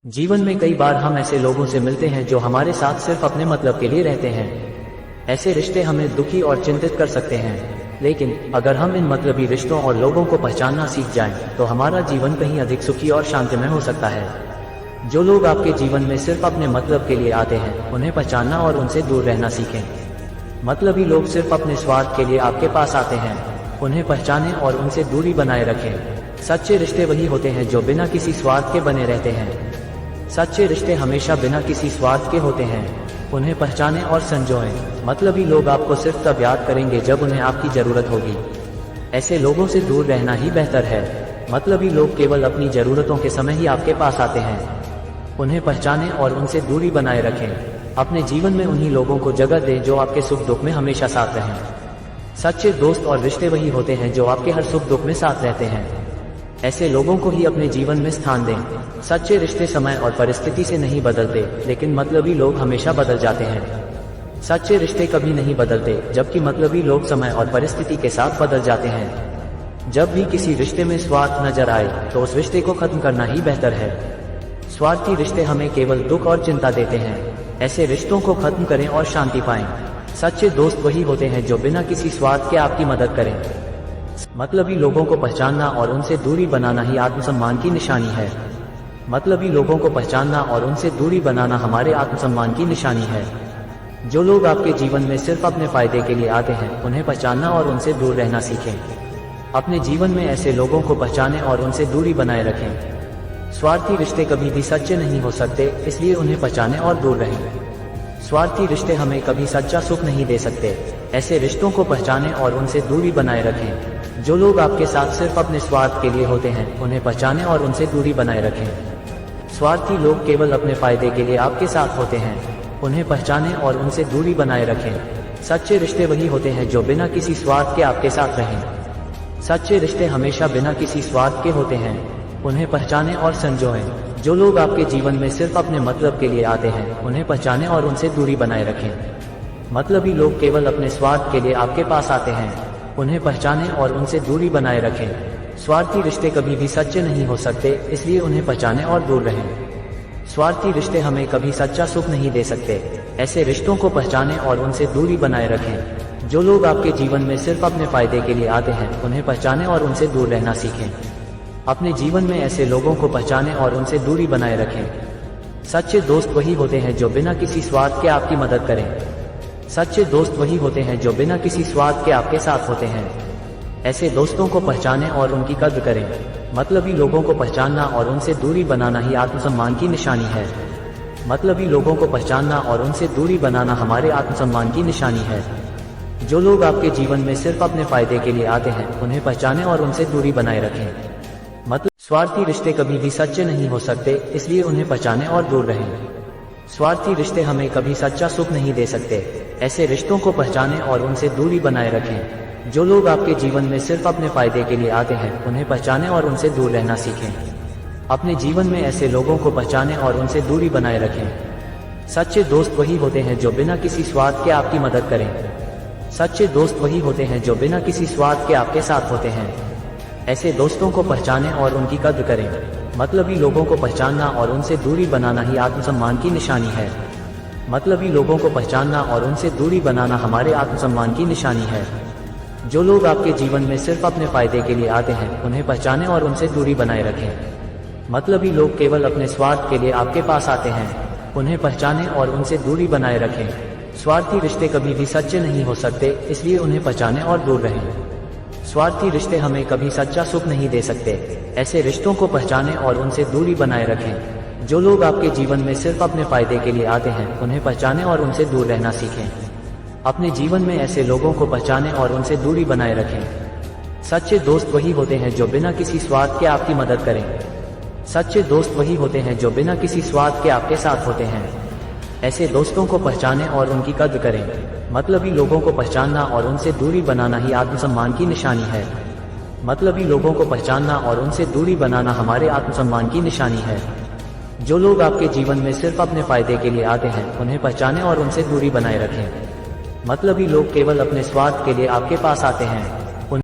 जीवन में कई बार हम ऐसे लोगों से मिलते हैं जो हमारे साथ सिर्फ अपने मतलब के लिए रहते हैं। ऐसे रिश्ते हमें दुखी और चिंतित कर सकते हैं, लेकिन अगर हम इन मतलबी रिश्तों और लोगों को पहचानना सीख जाएं, तो हमारा जीवन कहीं अधिक सुखी और शांतिमय हो सकता है। जो लोग आपके जीवन में सिर्फ अपने मतलब के लिए आते हैं, उन्हें पहचानना और उनसे दूर रहना सीखें। मतलबी लोग सिर्फ अपने स्वार्थ के लिए आपके पास आते हैं, उन्हें पहचानें और उनसे दूरी बनाए रखें। सच्चे रिश्ते वही होते हैं जो बिना किसी स्वार्थ के बने रहते हैं। सच्चे रिश्ते हमेशा बिना किसी स्वार्थ के होते हैं, उन्हें पहचानें और संजोएं। मतलबी लोग आपको सिर्फ तब याद करेंगे जब उन्हें आपकी जरूरत होगी। ऐसे लोगों से दूर रहना ही बेहतर है। मतलबी लोग केवल अपनी जरूरतों के समय ही आपके पास आते हैं, उन्हें पहचानें और उनसे दूरी बनाए रखें। अपने जीवन में उन्हीं लोगों को जगह दें जो आपके सुख दुख में हमेशा साथ रहें। सच्चे दोस्त और रिश्ते वही होते हैं जो आपके हर सुख दुख में साथ रहते हैं। ऐसे लोगों को ही अपने जीवन में स्थान दें। सच्चे रिश्ते समय और परिस्थिति से नहीं बदलते, लेकिन मतलबी लोग हमेशा बदल जाते हैं। सच्चे रिश्ते कभी नहीं बदलते, जबकि मतलबी लोग समय और परिस्थिति के साथ बदल जाते हैं। जब भी किसी रिश्ते में स्वार्थ नजर आए, तो उस रिश्ते को खत्म करना ही बेहतर है। स्वार्थी रिश्ते हमें केवल दुख और चिंता देते हैं। ऐसे रिश्तों को खत्म करें और शांति पाएं। सच्चे दोस्त वही होते हैं जो बिना किसी स्वार्थ के आपकी मदद करें। मतलबी लोगों को पहचानना और उनसे दूरी बनाना ही आत्मसम्मान की निशानी है। मतलबी लोगों को पहचानना और उनसे दूरी बनाना हमारे आत्मसम्मान की निशानी है। जो लोग आपके जीवन में सिर्फ अपने फायदे के लिए आते हैं, उन्हें पहचानना और उनसे दूर रहना सीखें। अपने जीवन में ऐसे लोगों को पहचानें और उनसे दूरी बनाए रखें। स्वार्थी रिश्ते कभी भी सच्चे नहीं हो सकते, इसलिए उन्हें पहचानें और दूर रहें। स्वार्थी रिश्ते हमें कभी सच्चा सुख नहीं दे सकते। ऐसे रिश्तों को पहचानें और उनसे दूरी बनाए रखें। जो लोग आपके साथ सिर्फ अपने स्वार्थ के लिए होते हैं, उन्हें पहचानें और उनसे दूरी बनाए रखें। स्वार्थी लोग केवल अपने फायदे के लिए आपके साथ होते हैं, उन्हें पहचानें और उनसे दूरी बनाए रखें। सच्चे रिश्ते वही होते हैं जो बिना किसी स्वार्थ के आपके साथ रहें। सच्चे रिश्ते हमेशा बिना किसी स्वार्थ के होते हैं, उन्हें पहचानें और संजोएं। जो लोग आपके जीवन में सिर्फ अपने मतलब के लिए आते हैं, उन्हें पहचानें और उनसे दूरी बनाए रखें। मतलबी लोग केवल अपने स्वार्थ के लिए आपके पास आते हैं, उन्हें पहचानें और उनसे दूरी बनाए रखें। स्वार्थी रिश्ते कभी भी सच्चे नहीं हो सकते, इसलिए उन्हें पहचानें और दूर रहें। स्वार्थी रिश्ते हमें कभी सच्चा सुख नहीं दे सकते। ऐसे रिश्तों को पहचानें और उनसे दूरी बनाए रखें। जो लोग आपके जीवन में सिर्फ अपने फायदे के लिए आते हैं, उन्हें पहचानें और उनसे दूर रहना सीखें। अपने जीवन में ऐसे लोगों को पहचानें और उनसे दूरी बनाए रखें। सच्चे दोस्त वही होते हैं जो बिना किसी स्वार्थ के आपकी मदद करें। सच्चे दोस्त वही होते हैं जो बिना किसी स्वार्थ के आपके साथ होते हैं। ऐसे दोस्तों को पहचानें और उनकी कद्र करें। मतलबी लोगों को पहचानना और उनसे दूरी बनाना ही आत्मसम्मान की निशानी है। मतलबी लोगों को पहचानना और उनसे दूरी बनाना हमारे आत्मसम्मान की निशानी है। जो लोग आपके जीवन में सिर्फ अपने फायदे के लिए आते हैं, उन्हें पहचानें और उनसे दूरी बनाए रखें। स्वार्थी रिश्ते कभी भी सच्चे नहीं हो सकते, इसलिए उन्हें पहचानें और दूर रहें। स्वार्थी रिश्ते हमें कभी सच्चा सुख नहीं दे सकते। ऐसे रिश्तों को पहचानें और उनसे दूरी बनाए रखें। जो लोग आपके जीवन में सिर्फ अपने फायदे के लिए आते हैं, उन्हें पहचानें और उनसे दूर रहना सीखें। अपने जीवन में ऐसे लोगों को पहचानें और उनसे दूरी बनाए रखें। सच्चे दोस्त वही होते हैं जो बिना किसी स्वार्थ के आपकी मदद करें। सच्चे दोस्त वही होते हैं जो बिना किसी स्वार्थ के आपके साथ होते हैं। ऐसे दोस्तों को पहचानें और उनकी कद्र करें। मतलबी लोगों को पहचानना और उनसे दूरी बनाना ही आत्मसम्मान की निशानी है। मतलबी लोगों को पहचानना और उनसे दूरी बनाना हमारे आत्मसम्मान की निशानी है। जो लोग आपके जीवन में सिर्फ अपने फायदे के लिए आते हैं, उन्हें पहचानें और उनसे दूरी बनाए रखें। मतलबी लोग केवल अपने स्वार्थ के लिए आपके पास आते हैं, उन्हें पहचानें और उनसे दूरी बनाए रखें। स्वार्थी रिश्ते कभी भी सच्चे नहीं हो सकते, इसलिए उन्हें पहचानें और दूर रहें। स्वार्थी रिश्ते हमें कभी सच्चा सुख नहीं दे सकते। ऐसे रिश्तों को पहचानें और उनसे दूरी बनाए रखें। जो लोग आपके जीवन में सिर्फ अपने फायदे के लिए आते हैं, उन्हें पहचानें और उनसे दूर रहना सीखें। अपने जीवन में ऐसे लोगों को पहचानें और उनसे दूरी बनाए रखें। सच्चे दोस्त वही होते हैं जो बिना किसी स्वार्थ के आपकी मदद करें। सच्चे दोस्त वही होते हैं जो बिना किसी स्वार्थ के आपके साथ होते हैं। ऐसे दोस्तों को पहचानें और उनकी कद्र करें। मतलबी लोगों को पहचानना और उनसे दूरी बनाना ही आत्मसम्मान की निशानी है। मतलबी लोगों को पहचानना और उनसे दूरी बनाना हमारे आत्मसम्मान की निशानी है। जो लोग आपके जीवन में सिर्फ अपने फायदे के लिए आते हैं, उन्हें पहचानें और उनसे दूरी बनाए रखें। मतलबी लोग केवल अपने स्वार्थ के लिए आपके पास आते हैं,